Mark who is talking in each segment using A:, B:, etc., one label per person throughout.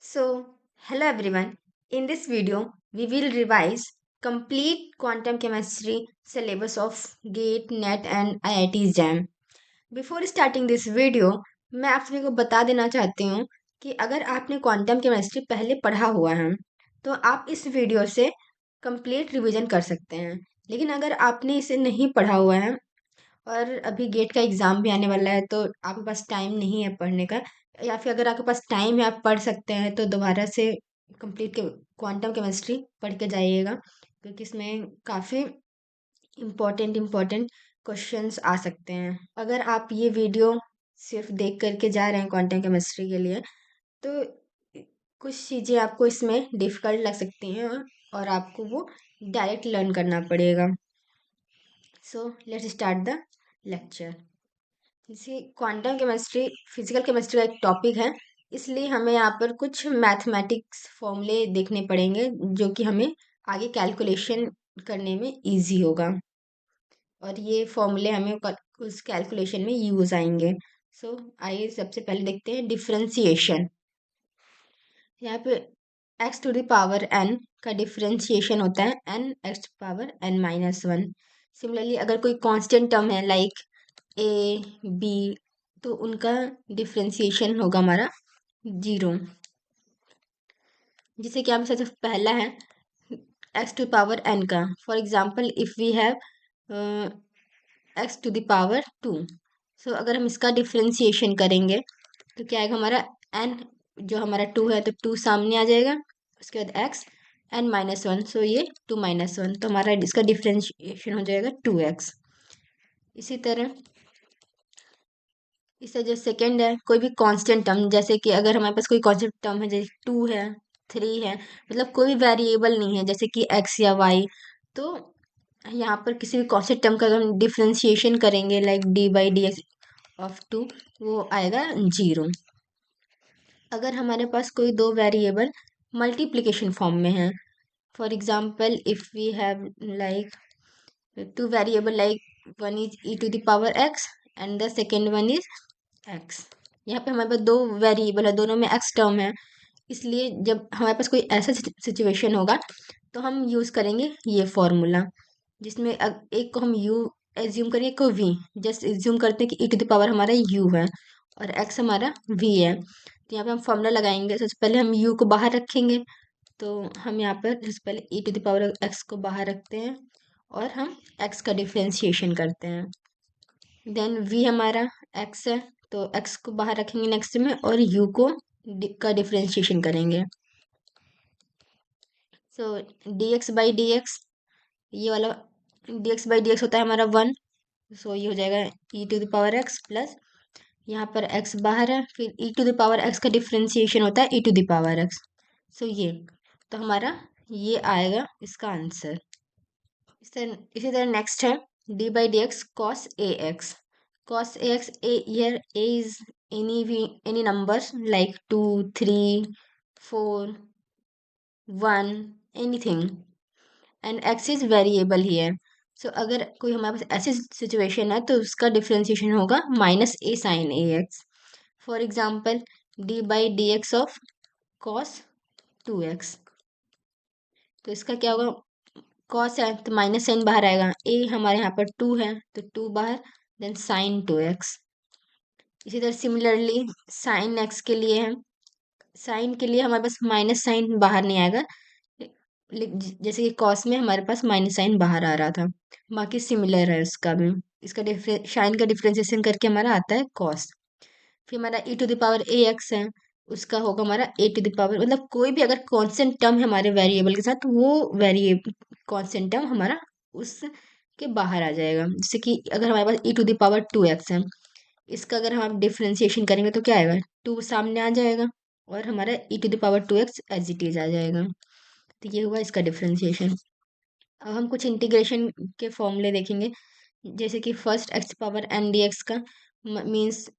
A: So, hello everyone. In this video, we will revise complete quantum chemistry syllabus of GATE, NET and IIT JAM. Before starting this video, मैं आप सभी को बता देना चाहती हूँ कि अगर आपने क्वांटम केमिस्ट्री पहले पढ़ा हुआ है तो आप इस वीडियो से कंप्लीट रिवीजन कर सकते हैं। लेकिन अगर आपने इसे नहीं पढ़ा हुआ है और अभी गेट का एग्ज़ाम भी आने वाला है तो आपके पास टाइम नहीं है पढ़ने का, या फिर अगर आपके पास टाइम है आप पढ़ सकते हैं तो दोबारा से कंप्लीट के क्वांटम केमिस्ट्री पढ़ के जाइएगा, क्योंकि इसमें काफ़ी इम्पोर्टेंट क्वेश्चंस आ सकते हैं। अगर आप ये वीडियो सिर्फ देख करके जा रहे हैं क्वांटम केमिस्ट्री के लिए तो कुछ चीज़ें आपको इसमें डिफ़िकल्ट लग सकती हैं और आपको वो डायरेक्ट लर्न करना पड़ेगा। So let's start the lecture. जैसे क्वांटम केमिस्ट्री फिजिकल केमिस्ट्री का एक टॉपिक है, इसलिए हमें यहाँ पर कुछ मैथमेटिक्स फॉर्मूले देखने पड़ेंगे जो कि हमें आगे कैलकुलेशन करने में इजी होगा, और ये फॉर्मूले हमें उस कैलकुलेशन में यूज आएंगे। सो आइए सबसे पहले देखते हैं डिफरेंशिएशन। यहाँ पे x to the power n का डिफरेंशिएशन होता है n x power n-1। Similarly अगर कोई कांस्टेंट टर्म है लाइक ए बी तो उनका डिफरेंशिएशन होगा हमारा 0। जिसे कि हम सबसे पहला है x टू पावर n का। For example if we have x to the power 2, so अगर हम इसका डिफरेंशिएशन करेंगे तो क्या आएगा हमारा n, जो हमारा 2 है तो 2 सामने आ जाएगा, उसके बाद x n-1, सो ये 2-1 तो हमारा इसका डिफरेंशिएशन हो जाएगा 2x। इसी तरह इससे जो सेकेंड है कोई भी कांस्टेंट टर्म, जैसे कि अगर हमारे पास कोई कांस्टेंट टर्म है जैसे 2 है 3 है, मतलब कोई भी वेरिएबल नहीं है जैसे कि x या y, तो यहाँ पर किसी भी कांस्टेंट टर्म का अगर हम डिफरेंशिएशन करेंगे लाइक d/dx ऑफ 2, वो आएगा 0। अगर हमारे पास कोई दो वेरिएबल मल्टीप्लिकेशन फॉर्म में है, for example if we have like two variable like one is e to the power x and the second one is x। यहाँ पे हमारे पास दो वेरिएबल है, दोनों में x टर्म है, इसलिए जब हमारे पास कोई ऐसा सिचुएशन होगा तो हम यूज़ करेंगे ये फॉर्मूला, जिसमें एक को हम u एज्यूम करेंगे, एक को v। जस्ट एज्यूम करते हैं कि e टू द पावर हमारा u है और x हमारा v है, तो यहाँ पे हम फॉर्मूला लगाएंगे। सबसे पहले हम u को बाहर रखेंगे, तो हम यहाँ पर सबसे पहले e to the power x को बाहर रखते हैं और हम x का डिफ्रेंशिएशन करते हैं। देन v हमारा x है तो x को बाहर रखेंगे नेक्स्ट में और u को का डिफ्रेंशिएशन करेंगे। सो dx/dx, ये वाला dx/dx होता है हमारा 1, सो ये हो जाएगा e to the power x plus यहाँ पर x बाहर है, फिर e to the power x का डिफ्रेंशिएशन होता है e to the power x, so ये तो हमारा ये आएगा इसका आंसर। इसी तरह नेक्स्ट है d/dx cos ax। cos ax, here a is any numbers like 2 3 4 1 anything and x is variable here। सो अगर कोई हमारे पास ऐसी सिचुएशन है तो उसका डिफ्रेंशिएशन होगा -a sin ax। For example d/dx of cos 2x, तो इसका क्या होगा, cos है तो माइनस साइन बाहर आएगा, a हमारे यहाँ पर 2 है तो 2 बाहर, देन sin 2x। इसी तरह सिमिलरली sin x के लिए है, साइन के लिए हमारे पास माइनस साइन बाहर नहीं आएगा, जैसे कि कॉस में हमारे पास माइनस साइन बाहर आ रहा था। बाकी सिमिलर है इसका भी, इसका साइन का डिफ्रेंसिएशन करके हमारा आता है कॉस। फिर हमारा e to the power ax है, उसका होगा हमारा a टू द पावर, मतलब कोई भी अगर कांस्टेंट टर्म है हमारे वेरिएबल के साथ, वो वेरिएबल कांस्टेंट टर्म हमारा उसके बाहर आ जाएगा। जैसे कि अगर हमारे पास e to the power 2x है, इसका अगर हम डिफ्रेंसिएशन करेंगे तो क्या आएगा, 2 सामने आ जाएगा और हमारा e to the power 2x as it is आ जाएगा। तो ये हुआ इसका डिफ्रेंसिएशन। अब हम कुछ इंटीग्रेशन के फॉर्मूले देखेंगे, जैसे कि first x power n dx का मीन्स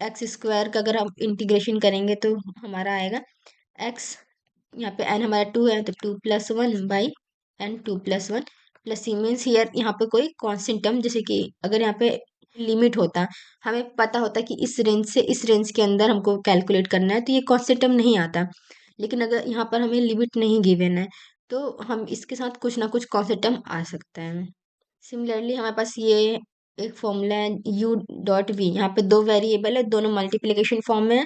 A: एक्स स्क्वायर का अगर हम इंटीग्रेशन करेंगे तो हमारा आएगा x, यहाँ पे n हमारा 2 है तो 2+1/n 2+1 plus C means here यहाँ पे कोई कांस्टेंट टर्म, जैसे कि अगर यहाँ पे लिमिट होता, हमें पता होता कि इस रेंज से इस रेंज के अंदर हमको कैलकुलेट करना है, तो ये कॉन्स्टेंट टर्म नहीं आता। लेकिन अगर यहाँ पर हमें लिमिट नहीं गिवन है, तो हम इसके साथ कुछ ना कुछ कॉन्स्टेंट टर्म आ सकता है। सिमिलरली हमारे पास ये एक फॉर्मूला है u डॉट वी, यहाँ पे दो वेरिएबल है, दोनों मल्टीप्लिकेशन फॉर्म में है,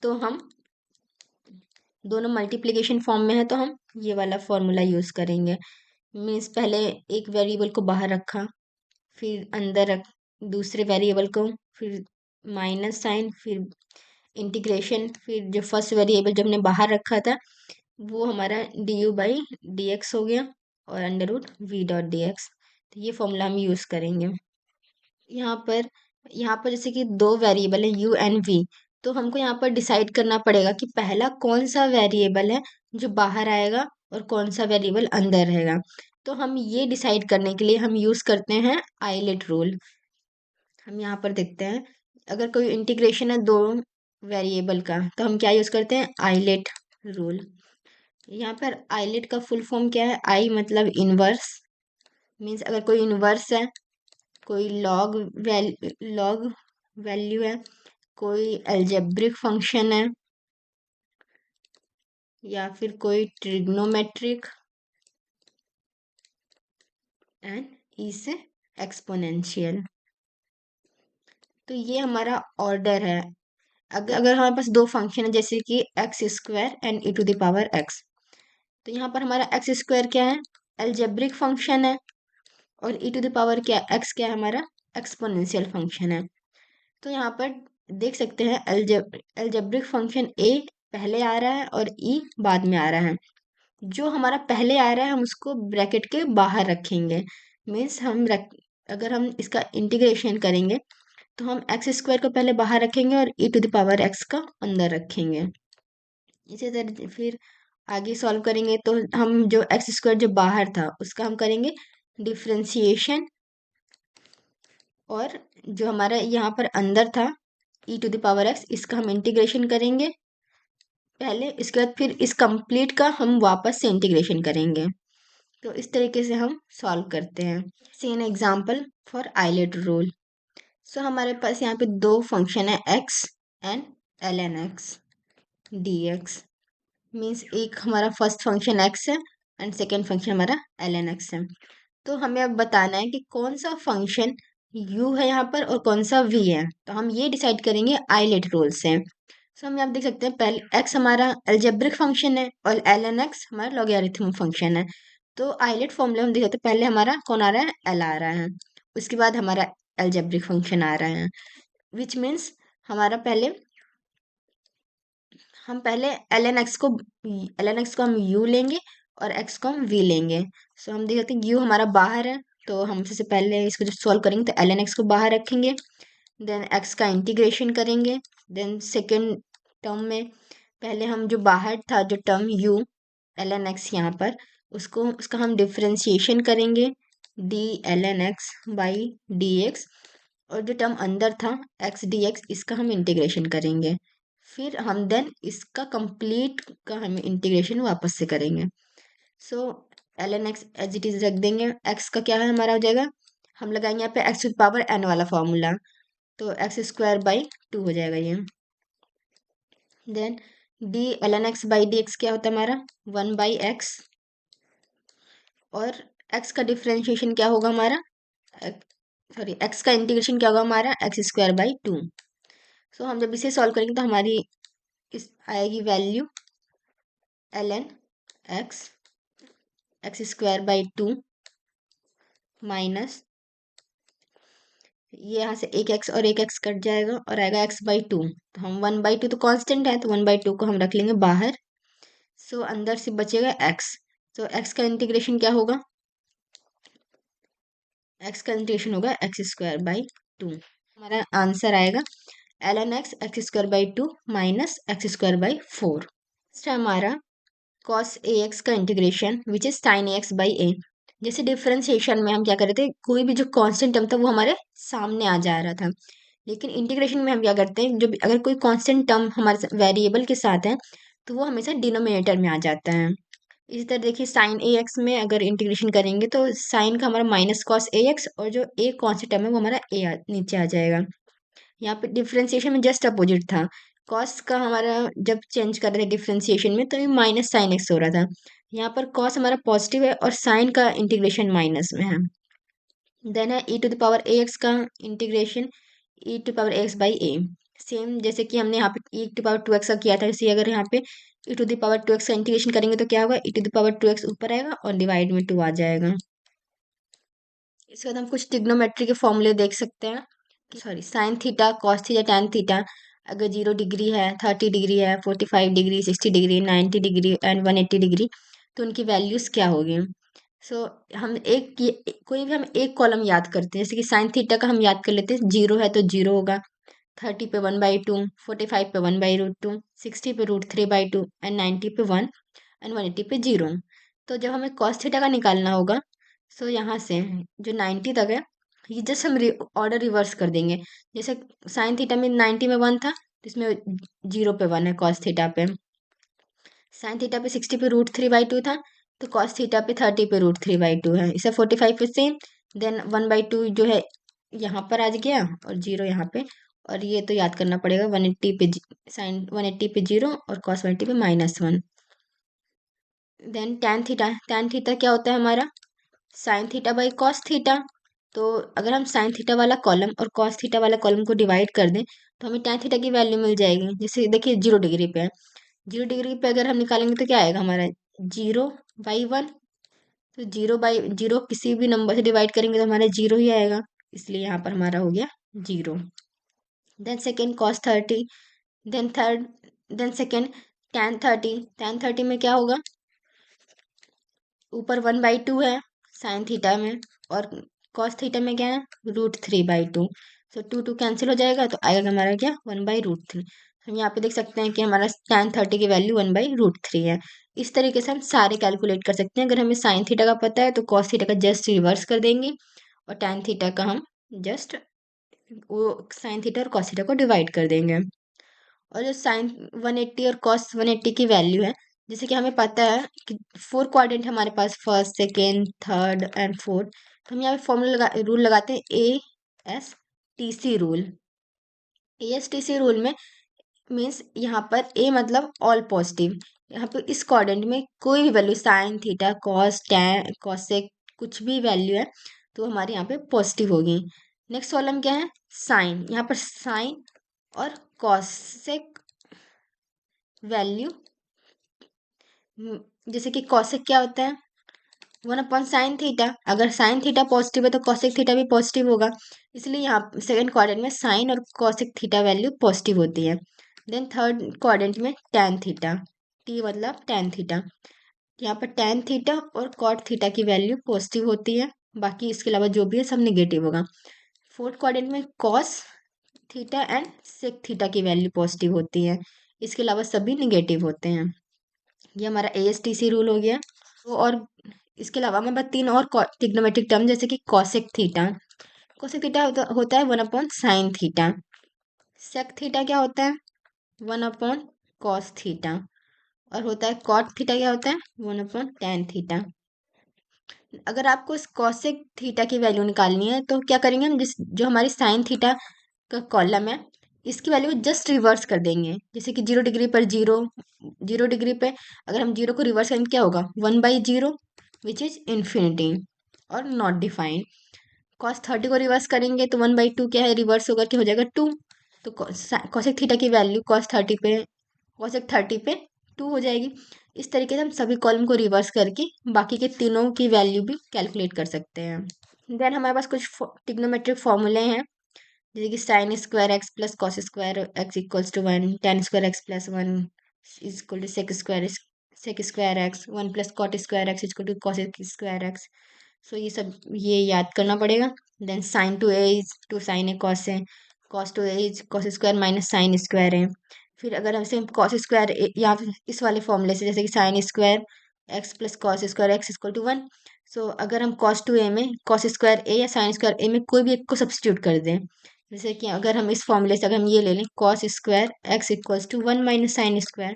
A: तो हम दोनों मल्टीप्लिकेशन फॉर्म में है तो हम ये वाला फॉर्मूला यूज करेंगे। मीन्स पहले एक वेरिएबल को बाहर रखा, फिर अंदर रख दूसरे वेरिएबल को, फिर माइनस साइन, फिर इंटीग्रेशन, फिर जो फर्स्ट वेरिएबल जब हमने बाहर रखा था वो हमारा D U by D X हो गया, और under root V dot D X. तो ये फॉर्मूला हम यूज़ करेंगे। यहाँ पर यहाँ पर जैसे कि दो वेरिएबल है यू एंड वी, तो हमको यहाँ पर डिसाइड करना पड़ेगा कि पहला कौन सा वेरिएबल है जो बाहर आएगा और कौन सा वेरिएबल अंदर रहेगा। तो हम ये डिसाइड करने के लिए हम यूज़ करते हैं आइलेट रूल। हम यहाँ पर देखते हैं, अगर कोई इंटीग्रेशन है दो वेरिएबल का, तो हम क्या यूज़ करते हैं, आइलेट रूल। यहाँ पर आइलेट का फुल फॉर्म क्या है, आई मतलब इनवर्स, मीन्स अगर कोई इनवर्स है, कोई लॉग वैल्यू है, कोई अलजेब्रिक फंक्शन है, या फिर कोई ट्रिग्नोमेट्रिक, एंड ई से एक्सपोनेंशियल। तो ये हमारा ऑर्डर है। अगर हमारे पास दो फंक्शन है जैसे कि X square and E to the power X, तो यहाँ पर हमारा एक्स स्क्वायर क्या है, अलजेब्रिक फंक्शन है, और ई टू द पावर क्या, एक्स क्या है हमारा, एक्सपोनेंशियल फंक्शन है। तो यहाँ पर देख सकते हैं अलजेब्रिक फंक्शन ए पहले आ रहा है और ई बाद में आ रहा है। जो हमारा पहले आ रहा है हम उसको ब्रैकेट के बाहर रखेंगे। मीन्स अगर हम इसका इंटीग्रेशन करेंगे तो हम एक्स स्क्वायर को पहले बाहर रखेंगे और ई टू द पावर एक्स का अंदर रखेंगे। इसी तरह फिर आगे सॉल्व करेंगे तो हम जो एक्स स्क्वायर जो बाहर था उसका हम करेंगे डिफ्रेंसिएशन, और जो हमारा यहाँ पर अंदर था ई टू द पावर एक्स, इसका हम इंटीग्रेशन करेंगे पहले, इसके बाद फिर इस कंप्लीट का हम वापस से इंटीग्रेशन करेंगे। तो इस तरीके से हम सॉल्व करते हैं। See an example for ILATE rule. So हमारे पास यहाँ पे दो फंक्शन है x and l N x d x, means एक हमारा फर्स्ट फंक्शन एक्स है एंड सेकेंड फंक्शन हमारा एल एन एक्स है। तो हमें अब बताना है कि कौन सा फंक्शन u है यहाँ पर और कौन सा v है, तो हम ये डिसाइड करेंगे आइलेट रूल से। सो हम यहाँ देख सकते हैं पहले x हमारा अलजेब्रिक फंक्शन है और एल एन एक्स हमारा लॉगरिथम फंक्शन है। तो आइलेट फॉर्मूला हम देख सकते हैं, पहले हमारा कौन आ रहा है, l आ रहा है, उसके बाद हमारा अलजेब्रिक फंक्शन आ रहा है, विच मीन्स हमारा पहले हम पहले एल एन एक्स को हम u लेंगे और x को हम v लेंगे। सो हम देख सकते हैं u हमारा बाहर है, तो हम सबसे पहले इसको जब सॉल्व करेंगे तो एल एन एक्स को बाहर रखेंगे, देन x का इंटीग्रेशन करेंगे, देन सेकेंड टर्म में पहले हम जो बाहर था जो term u L N X यहाँ पर, उसका हम डिफ्रेंशिएशन करेंगे D L N X by D X, और जो टर्म अंदर था एक्स डी एक्स, इसका हम इंटीग्रेशन करेंगे, फिर हम देन इसका कंप्लीट का हम इंटीग्रेशन वापस से करेंगे। So l N x as it is रख देंगे, एक्स का क्या है हमारा हो जाएगा, हम लगाएंगे यहाँ पे एक्स टू पावर एन वाला फॉर्मूला, तो एक्स स्क्वायर बाई टू हो जाएगा ये। Then D L N X by D X क्या होता है हमारा, वन बाई एक्स, और एक्स का डिफ्रेंशिएशन क्या होगा हमारा, सॉरी एक्स का इंटीग्रेशन क्या होगा हमारा, X square by two. So हम जब इसे सॉल्व करेंगे तो हमारी इस आएगी value L N x x square by two minus, ये यहाँ से एक एक्स और एक एक्स कट जाएगा और आएगा एक्स बाई टू, तो हम वन बाई टू तो कांस्टेंट है तो वन बाई टू को हम रख लेंगे बाहर। सो अंदर से बचेगा एक्स, तो एक्स का इंटीग्रेशन क्या होगा, एक्स का इंटीग्रेशन होगा एक्स स्क्वायर बाई टू। हमारा आंसर आएगा l N x x square by two minus x square by four. हमारा कॉस ए एक्स का integration which is sine a x by a. जैसे differentiation में हम क्या कर रहे थे, कोई भी जो कांस्टेंट टर्म था वो हमारे सामने आ जा रहा था, लेकिन इंटीग्रेशन में हम क्या करते हैं, जो भी अगर कोई कांस्टेंट टर्म हमारे वेरिएबल के साथ है तो वो हमेशा डिनोमिनेटर में आ जाता है। इसी तरह देखिए साइन ए एक्स में अगर इंटीग्रेशन करेंगे तो साइन का हमारा माइनस कॉस ए एक्स, और जो ए कॉन्स्टेंट टर्म है वो हमारा नीचे आ जाएगा। यहाँ पे डिफरेंशिएशन में जस्ट अपोजिट था। कॉस का हमारा जब चेंज कर रहे थे डिफरेंशिएशन में तो ये माइनस साइन एक्स हो रहा था। यहाँ पर कॉस हमारा पॉजिटिव है और साइन का इंटीग्रेशन माइनस में है। देन है e to the power a x का integration e to power x by a. Same जैसे कि हमने यहाँ पे e to power two x का किया था, इसी अगर यहाँ पे e to the power two x का इंटीग्रेशन करेंगे तो क्या होगा, e to the power two x ऊपर आएगा और डिवाइड में टू आ जाएगा। इसके बाद हम कुछ ट्रिग्नोमेट्री के फॉर्मूले देख सकते हैं। Sorry, sine theta, cos theta, tan theta अगर 0 डिग्री है, 30 डिग्री है, 45 degree, 60 degree, 90 degree and 180 degree, तो उनकी वैल्यूज क्या होगी। सो हम कोई भी हम एक कॉलम याद करते हैं, जैसे कि साइन थीटा का हम याद कर लेते हैं, 0 है तो 0 होगा, 30 पे 1/2, 45 पे 1/√2, 60 पे √3/2 एंड 90 पे 1 एंड 180 पे 0। तो जब हमें कॉस थीटा का निकालना होगा, सो यहाँ से जो 90 तक है, ये जस्ट हम ऑर्डर रिवर्स कर देंगे। जैसे साइन थीटा में 90 में 1 था, तो इसमें 0 पे 1 है कॉस थीटा पे। साइन थीटा पे 60 पे √3/2 था, तो कॉस थीटा पे 30 पे √3/2 है। इसे 45 पे सेम, देन 1/2 जो है यहाँ पर आ गया और 0 यहाँ पे, और ये तो याद करना पड़ेगा 180 पे साइन 180 पे 0 और कॉस 180 पे -1। देन टैन थीटा क्या होता है हमारा, sine theta by cos theta. तो अगर हम साइन थीटा वाला कॉलम और कॉस थीटा वाला कॉलम को डिवाइड कर दें तो हमें टैन थीटा की वैल्यू मिल जाएगी। जैसे देखिए 0 डिग्री पे है, 0 डिग्री पे अगर हम निकालेंगे तो क्या आएगा हमारा 0/1। तो 0/0 किसी भी नंबर से डिवाइड करेंगे तो हमारा 0 ही आएगा, इसलिए यहाँ पर हमारा हो गया 0। Then second cos 30, then third, then second tan 30। tan 30 में क्या होगा, ऊपर 1/2 है साइन थीटा में, और कॉस थीटा में क्या है √3/2। सो 2 कैंसिल हो जाएगा तो आएगा हमारा क्या 1/√3। हम यहाँ पे देख सकते हैं कि हमारा tan 30 की वैल्यू 1/√3 है। इस तरीके से हम सारे कैलकुलेट कर सकते हैं। अगर हमें साइन थीटा का पता है तो कॉस थीटा का जस्ट रिवर्स कर देंगे, और टैन थीटा का हम जस्ट वो साइन थीटा और कॉस थीटा को डिवाइड कर देंगे। और जो साइन 180 और कॉस 180 की वैल्यू है, जैसे कि हमें पता है कि 4 क्वाड्रेंट हमारे पास, first second third and fourth, तो हम यहाँ पे फॉर्मूला रूल लगाते हैं ASTC रूल। ASTC रूल में मीन्स यहाँ पर ए मतलब ऑल पॉजिटिव। यहाँ पे इस क्वाड्रेंट में कोई भी value sine theta cos tan cosec कुछ भी वैल्यू है तो हमारे यहाँ पे पॉजिटिव होगी। नेक्स्ट कॉलम क्या है, साइन। यहाँ पर साइन और कॉसेक वैल्यू, जैसे कि कॉसेक क्या होता है 1/sin थीटा। अगर साइन थीटा पॉजिटिव है तो कॉसेक थीटा भी पॉजिटिव होगा, इसलिए यहाँ सेकंड क्वाड्रेंट में साइन और कॉसेक थीटा वैल्यू पॉजिटिव होती है। देन थर्ड क्वाड्रेंट में टैन थीटा, टी मतलब टैन थीटा, यहाँ पर टैन थीटा और कॉट थीटा की वैल्यू पॉजिटिव होती है, बाकी इसके अलावा जो भी है सब निगेटिव होगा। फोर्थ क्वाड्रेंट में cos theta and sec theta की वैल्यू पॉजिटिव होती है, इसके अलावा सभी निगेटिव होते हैं। ये हमारा ASTC रूल हो गया। तो और इसके अलावा हमें बस 3 और ट्रिग्नोमेट्रिक टर्म, जैसे कि कॉसेक थीटा। कॉसेक थीटा होता है 1/sin थीटा। सेक थीटा क्या होता है 1/cos थीटा। और होता है कॉट थीटा क्या होता है 1/tan थीटा। अगर आपको इस कॉसेक थीटा की वैल्यू निकालनी है तो क्या करेंगे हम, जिस जो हमारी साइन थीटा का कॉलम है इसकी वैल्यू जस्ट रिवर्स कर देंगे। जैसे कि 0 डिग्री पर 0, 0 डिग्री पे अगर हम 0 को रिवर्स करेंगे क्या होगा 1/0 विच इज इन्फिनिटी और नॉट डिफाइंड। cos 30 को रिवर्स करेंगे तो 1/2 क्या है रिवर्स होकर के हो जाएगा 2। तो cosec थीटा की वैल्यू cosec 30 पे 2 हो जाएगी। इस तरीके से हम सभी कॉलम को रिवर्स करके बाकी के तीनों की वैल्यू भी कैलकुलेट कर सकते हैं। देन हमारे पास कुछ टिग्नोमेट्रिक फॉर्मूले हैं, जैसे कि sine square x plus cos square x equals to 1, tan square x plus 1 is equal to sec square x, 1 plus cot square x is equal to cosec square x. So ये सब ये याद करना पड़ेगा। Then sine two a is two sine a cos है, cos two a is cos square minus sine square है। फिर अगर हमसे कॉस स्क्वायर या फिर इस वाले फॉर्मूले से, जैसे कि sine square x plus cos square X equal to 1। So अगर हम कॉस टू ए में कॉस स्क्वायर ए या साइन स्क्वायर ए में कोई भी एक को सब्सटीट्यूट कर दें, जैसे कि अगर हम इस फॉर्मूले से अगर हम ये ले लें cos square x equals to 1 minus sine square,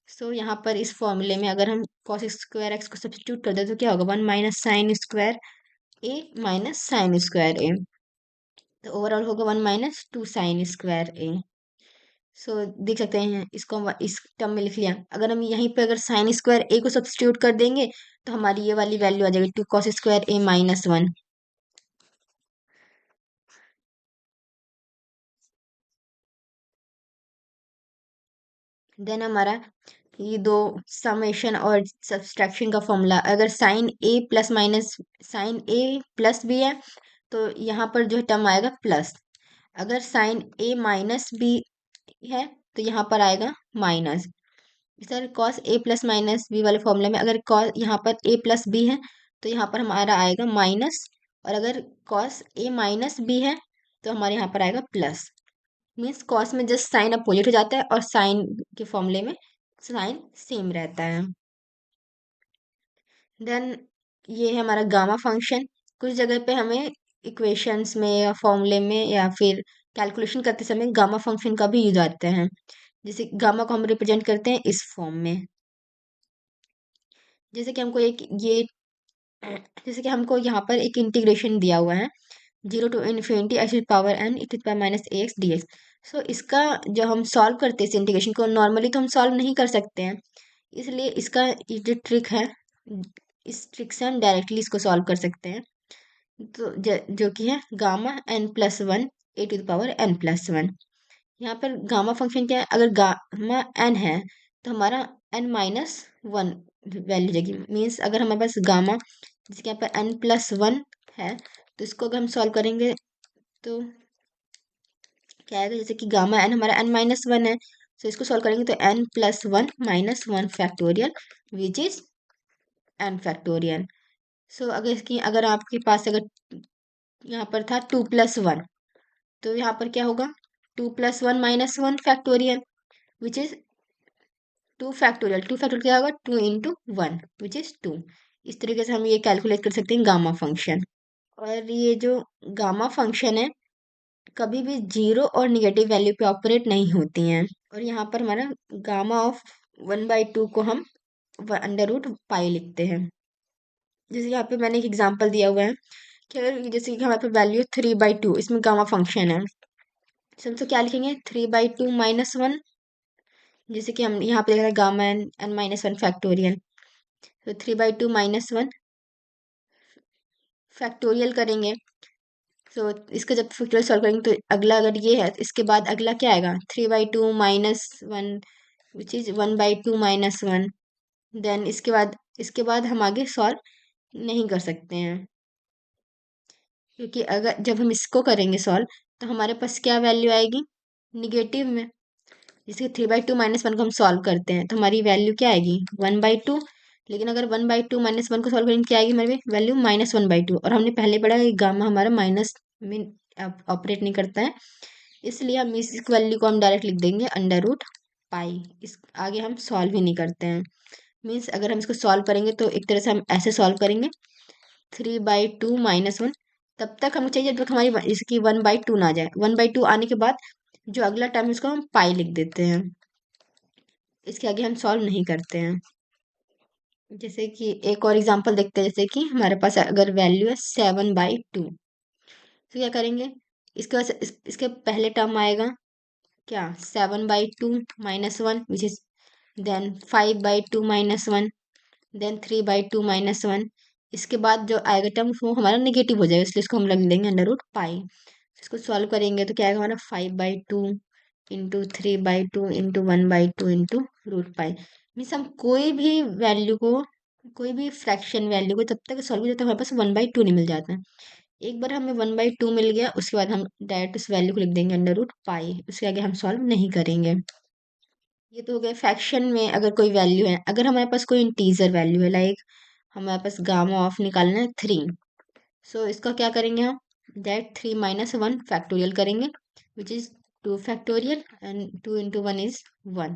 A: so यहाँ पर इस फॉर्मूले में अगर हम कॉस स्क्वायर एक्स को सब्स्टिट्यूट कर दे तो क्या होगा, 1 - sin square a - sin square a. तो ओवरऑल होगा 1 - 2 sin स्क्वायर ए। सो देख सकते हैं इसको हम इस टर्म में लिख लिया। अगर हम यहीं पे अगर साइन स्क्वायर ए को सब्स्टिट्यूट कर देंगे तो हमारी ये वाली वैल्यू आ जाएगी 2 cos स्क्वायर ए - 1। देन हमारा ये दो समेशन और सब्सट्रैक्शन का फॉर्मूला, अगर साइन ए प्लस भी है तो यहाँ पर जो टर्म आएगा प्लस, अगर साइन ए माइनस बी है तो यहाँ पर आएगा minus. Sir cos A plus minus B वाले फॉर्मूले में अगर कॉस यहाँ पर ए प्लस बी है तो यहाँ पर हमारा आएगा माइनस, और अगर कॉस ए माइनस बी है तो हमारे यहाँ पर आएगा प्लस। मीन्स कॉस में जस्ट साइन अपोजिट हो जाता है और साइन के फॉर्मूले में साइन सेम रहता है। देन ये है हमारा गामा फंक्शन। कुछ जगह पे हमें इक्वेशंस में या फॉर्मूले में या फिर कैलकुलेशन करते समय गामा फंक्शन का भी यूज आता है। जैसे गामा को हम रिप्रेजेंट करते हैं इस फॉर्म में। जैसे कि हमको एक ये जैसे कि हमको यहाँ पर एक इंटीग्रेशन दिया हुआ है 0 to ∞x⁴n e⁻⁻x dx। सो इसका जब हम सॉल्व करते हैं इस इंटीग्रेशन को, नॉर्मली तो हम सॉल्व नहीं कर सकते हैं, इसलिए इसका ये जो ट्रिक है, इस ट्रिक से हम डायरेक्टली इसको सॉल्व कर सकते हैं। तो जो कि है Γ(n+1) e⁻n+1। यहाँ पर गामा फंक्शन क्या है, अगर गामा n है तो हमारा n-1 वैल्यू जाएगी। मीन्स अगर हमारे पास गामा जिसके यहाँ पर n+1 है तो इसको अगर हम सॉल्व करेंगे तो क्या आएगा, जैसे कि गामा n हमारा n-1 है, तो इसको सॉल्व करेंगे तो n+1 - 1 factorial which is n factorial. So अगर आपके पास अगर यहाँ पर था 2+1 तो यहाँ पर क्या होगा 2+1 - 1 factorial which is 2 factorial. 2 factorial क्या होगा 2 × 1 विच इज 2। इस तरीके से हम ये कैलकुलेट कर सकते हैं गामा फंक्शन। और ये जो गामा फंक्शन है कभी भी जीरो और निगेटिव वैल्यू पे ऑपरेट नहीं होती हैं। और यहाँ पर हमारा गामा ऑफ 1/2 को हम √π लिखते हैं। जैसे यहाँ पे मैंने एक एग्जांपल दिया हुआ है कि अगर जैसे कि हमारे पे वैल्यू 3/2, इसमें गामा फंक्शन है, तो क्या लिखेंगे 3/2 - 1। जैसे कि हम यहाँ पे देख रहे हैं गामा n-1 फैक्टोरियल, तो 3/2 - 1 फैक्टोरियल करेंगे। तो इसका जब फैक्टोरियल सॉल्व करेंगे तो अगला अगर ये है तो इसके बाद अगला क्या आएगा 3/2 - 1 विच इज 1/2 - 1। देन इसके बाद हम आगे सॉल्व नहीं कर सकते हैं, क्योंकि अगर जब हम इसको करेंगे सॉल्व तो हमारे पास क्या वैल्यू आएगी निगेटिव में। जैसे 3/2 - 1 को हम सॉल्व करते हैं तो हमारी वैल्यू क्या आएगी 1/2। लेकिन अगर 1/2 - 1 को सॉल्व करेंगे क्या आएगी हमारी वैल्यू -1/2। और हमने पहले पढ़ा है गामा हमारा माइनस में ऑपरेट नहीं करता है, इसलिए हम इस वैल्यू को हम डायरेक्ट लिख देंगे √π। इस आगे हम सॉल्व ही नहीं करते हैं। मीन्स अगर हम इसको सॉल्व करेंगे तो एक तरह से हम ऐसे सॉल्व करेंगे 3/2 - 1। तब तक हमको चाहिए जब तक हमारी इसकी 1/2 ना आ जाए। 1/2 आने के बाद जो अगला टर्म है उसको हम पाई लिख देते हैं, इसके आगे हम सॉल्व नहीं करते हैं। जैसे कि एक और एग्जांपल देखते हैं, जैसे कि हमारे पास अगर वैल्यू है 7/2 तो क्या करेंगे इसके बाद इसके पहले टर्म आएगा क्या 7/2 - 1 विच इज देन 5/2 - 1 देन 3/2 - 1। इसके बाद जो आएगा टर्म वो हमारा नेगेटिव हो जाएगा, इसलिए इसको हम लग देंगे √π। इसको सॉल्व करेंगे तो क्या आएगा हमारा 5/2 × 3/2 × 1/2 × √π। मीन्स हम कोई भी फ्रैक्शन वैल्यू को तब तक सॉल्व करते हमारे पास 1/2 नहीं मिल जाता है। एक बार हमें 1/2 मिल गया उसके बाद हम डायरेक्ट उस वैल्यू को लिख देंगे √π, उसके आगे हम सॉल्व नहीं करेंगे। ये तो हो गया फ्रैक्शन में अगर कोई वैल्यू है। अगर हमारे पास कोई इंटीजर वैल्यू है, लाइक हमारे पास गामा ऑफ निकालना है 3, सो इसका क्या करेंगे हम दैट 3 - 1 फैक्टोरियल करेंगे which is 2 factorial and 2 × 1 is 1।